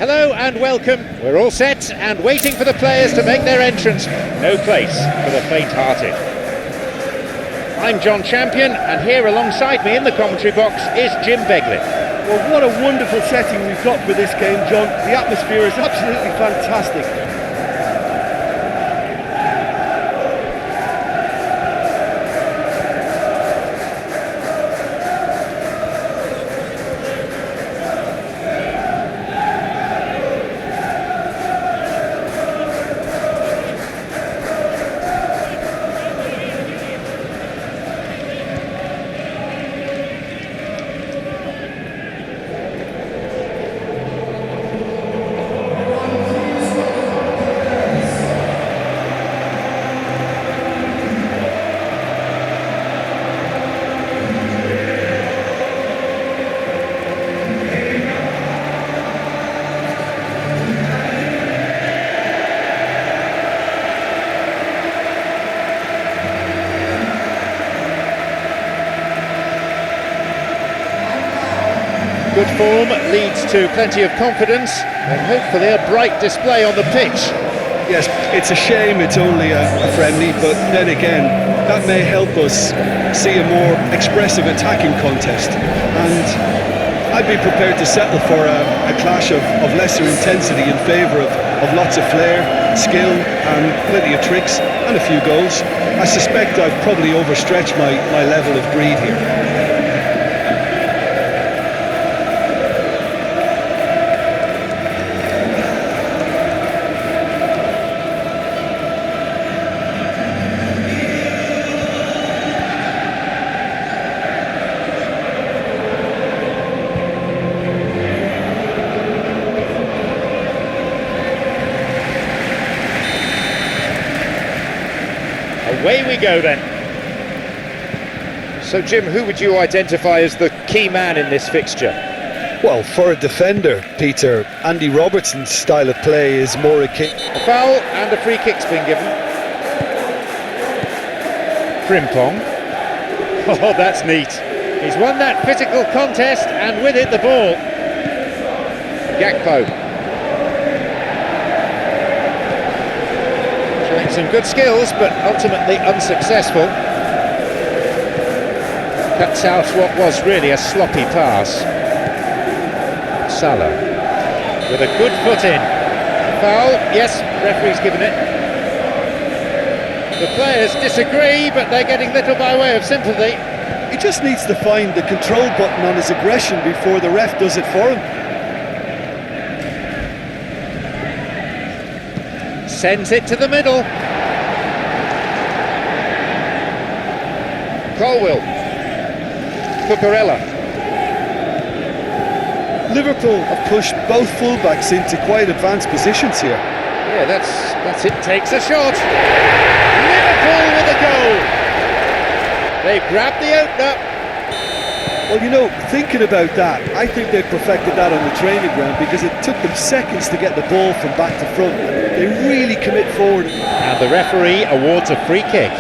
Hello and welcome. We're all set and waiting for the players to make their entrance. No place for the faint-hearted. I'm John Champion, and here alongside me in the commentary box is Jim Begley. Well, what a wonderful setting we've got for this game, John. The atmosphere is absolutely fantastic. Good form leads to plenty of confidence and hopefully a bright display on the pitch. Yes, it's a shame it's only a friendly, but then again, that may help us see a more expressive attacking contest. And I'd be prepared to settle for a clash of lesser intensity in favour of lots of flair, skill and plenty of tricks and a few goals. I suspect I've probably overstretched my level of greed here. Away we go then. So Jim, who would you identify as the key man in this fixture? Well, for a defender, Peter, Andy Robertson's style of play is more akin. A foul and a free kick's been given. Frimpong. Oh, that's neat. He's won that physical contest and with it the ball. Gakpo. Showing some good skills, but ultimately unsuccessful. Cuts out what was really a sloppy pass. Salah with a good foot in. Foul, yes, referee's given it. The players disagree, but they're getting little by way of sympathy. He just needs to find the control button on his aggression before the ref does it for him. Sends it to the middle. Colwill. Cucurella. Liverpool have pushed both fullbacks into quite advanced positions here. Yeah, that's it. Takes a shot. Liverpool with a goal. They've grabbed the opener. Well, you know, thinking about that, I think they perfected that on the training ground because it took them seconds to get the ball from back to front. They really commit forward. And the referee awards a free kick.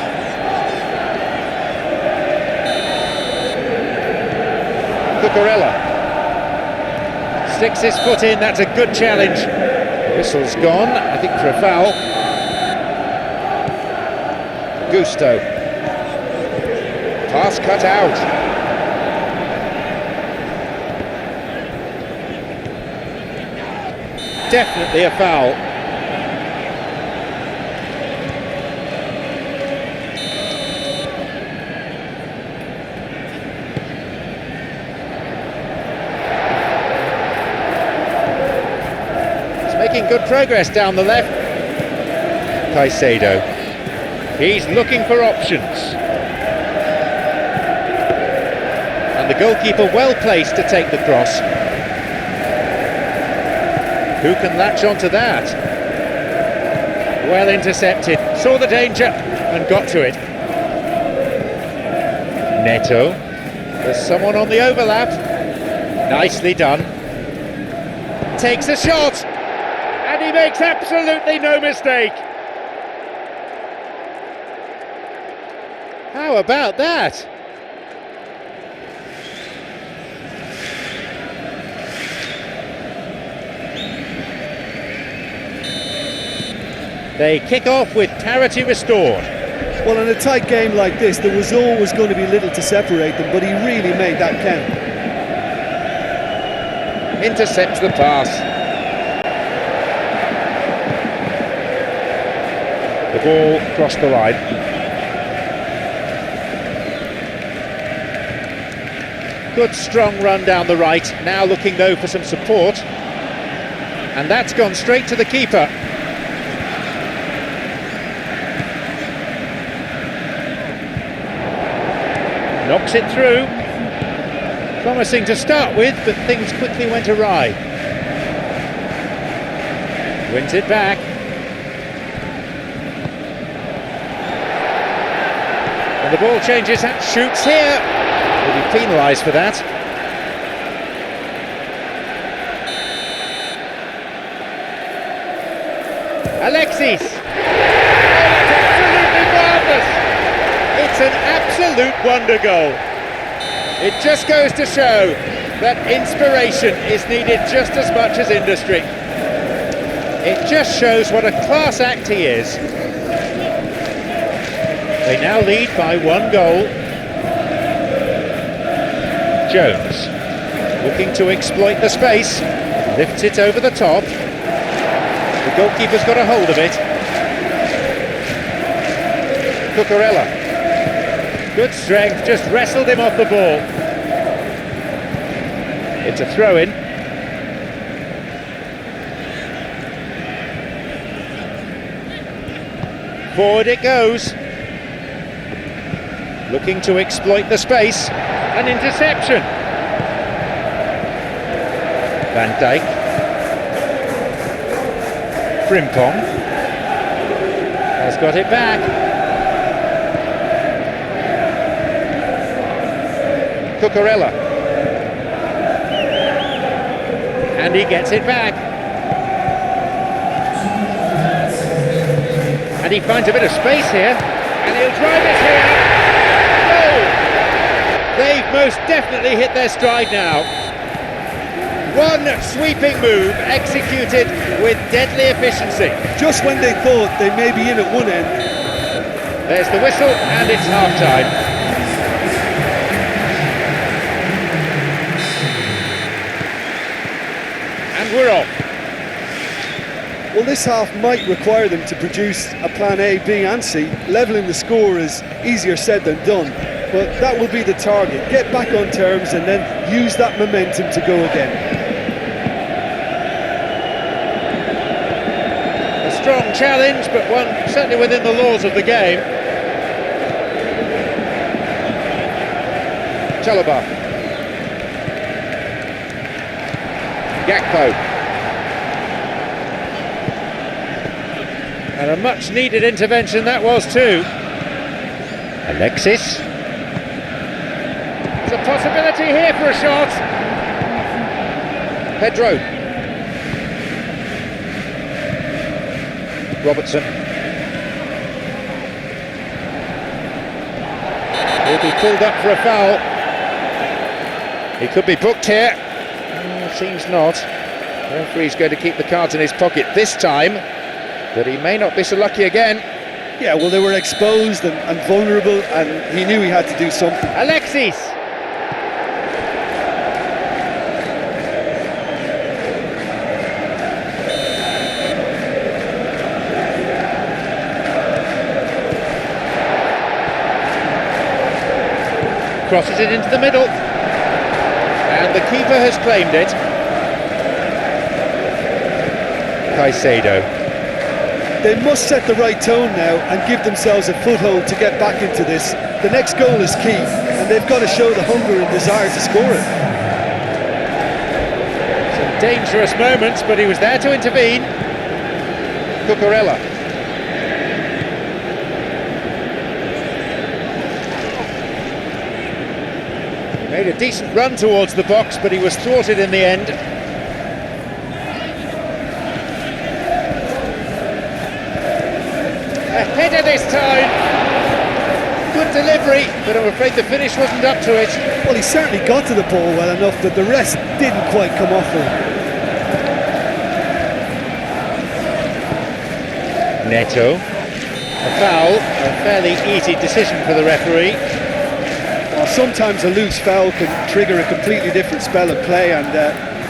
Cucurella sticks his foot in, that's a good challenge. Whistle's gone, I think for a foul. Gusto. Pass cut out. Definitely a foul. Making good progress down the left. Caicedo. He's looking for options. And the goalkeeper well placed to take the cross. Who can latch onto that? Well intercepted. Saw the danger and got to it. Neto. There's someone on the overlap. Nicely done. Takes a shot. And he makes absolutely no mistake. How about that? They kick off with parity restored. Well, in a tight game like this, there was always going to be little to separate them, but he really made that count. Intercepts the pass. The ball crossed the line. Good strong run down the right, now looking though for some support. And that's gone straight to the keeper. Knocks it through. Promising to start with, but things quickly went awry. Wins it back. And the ball changes and shoots here. Will be penalised for that. Alexis! Oh, it's absolutely marvellous! It's an absolute wonder goal. It just goes to show that inspiration is needed just as much as industry. It just shows what a class act he is. They now lead by 1 goal. Jones, looking to exploit the space, lifts it over the top. The goalkeeper's got a hold of it. Cucurella, good strength, just wrestled him off the ball. It's a throw-in. Forward it goes. Looking to exploit the space. An interception. Van Dijk. Frimpong has got it back. Cucurella. And he gets it back. And he finds a bit of space here. And he'll drive it here. They've most definitely hit their stride now. One sweeping move executed with deadly efficiency. Just when they thought they may be in at one end. There's the whistle and it's half-time. And we're off. Well, this half might require them to produce a plan A, B and C. Levelling the score is easier said than done. But that will be the target. Get back on terms and then use that momentum to go again. A strong challenge, but one certainly within the laws of the game. Chalobah. Gakpo. And a much needed intervention that was too. Alexis. A possibility here for a shot. Pedro. Robertson. He'll be pulled up for a foul. He could be booked here. Seems not. The referee's going to keep the cards in his pocket this time, but he may not be so lucky again. Yeah, well, they were exposed and vulnerable, and he knew he had to do something. Alexis. Crosses it into the middle, and the keeper has claimed it. Caicedo. They must set the right tone now and give themselves a foothold to get back into this. The next goal is key, and they've got to show the hunger and desire to score it. Some dangerous moments, but he was there to intervene. Cucurella. Made a decent run towards the box, but he was thwarted in the end. A header this time. Good delivery, but I'm afraid the finish wasn't up to it. Well, he certainly got to the ball well enough, but the rest didn't quite come off for him. Neto. A foul, a fairly easy decision for the referee. Well, sometimes a loose foul can trigger a completely different spell of play, and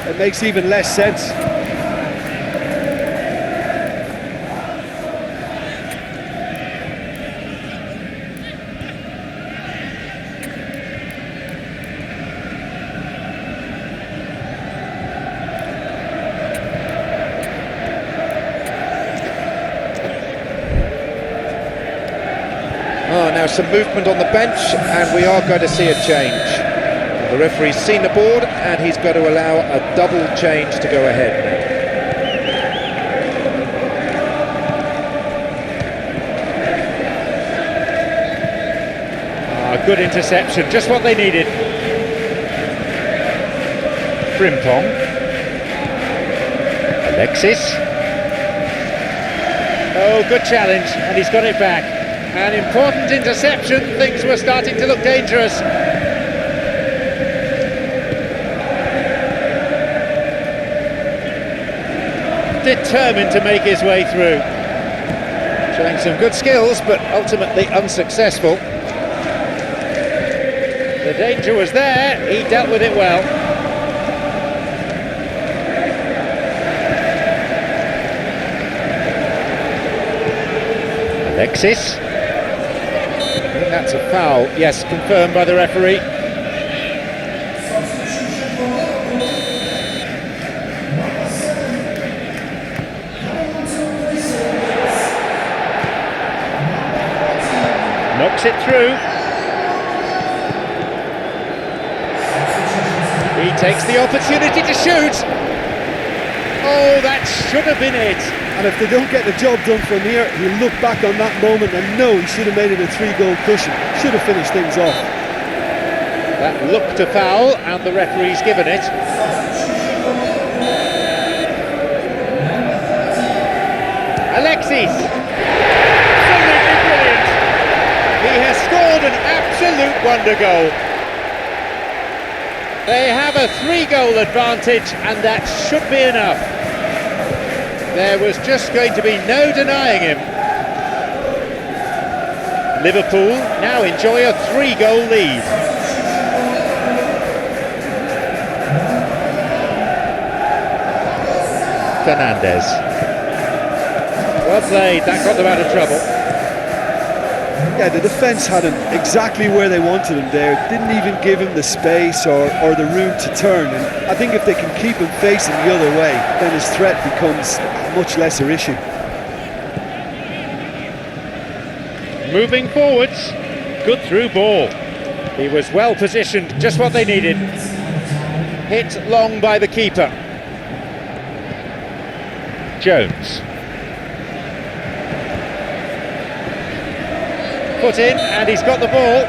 it makes even less sense. Oh, now some movement on the bench, and we are going to see a change. The referee's seen the board, and he's got to allow a double change to go ahead now. Good interception, just what they needed. Frimpong. Alexis. Oh, good challenge, and he's got it back. An important interception, things were starting to look dangerous. Determined to make his way through. Showing some good skills, but ultimately unsuccessful. The danger was there, he dealt with it well. Alexis. I think that's a foul, yes, confirmed by the referee. Knocks it through. He takes the opportunity to shoot. Oh, that should have been it. And if they don't get the job done from here, he'll look back on that moment and know he should have made it a 3-goal cushion. Should have finished things off. That looked a foul, and the referee's given it. Alexis! Absolutely brilliant! He has scored an absolute wonder goal. They have a 3-goal advantage, and that should be enough. There was just going to be no denying him. Liverpool now enjoy a 3-goal lead. Fernandez. Well played, that got them out of trouble. Yeah, the defence had him exactly where they wanted him there. Didn't even give him the space or the room to turn. And I think if they can keep him facing the other way, then his threat becomes a much lesser issue. Moving forwards, good through ball. He was well positioned, just what they needed. Hit long by the keeper. Jones. Put in, and he's got the ball.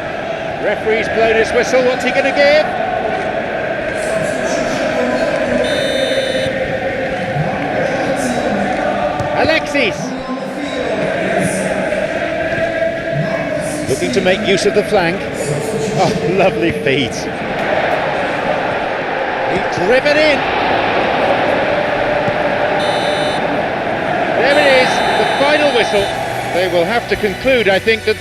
Referee's blown his whistle, what's he going to give? Alexis! Looking to make use of the flank. Oh, lovely feet. He's driven in. There it is, the final whistle. They will have to conclude, I think, that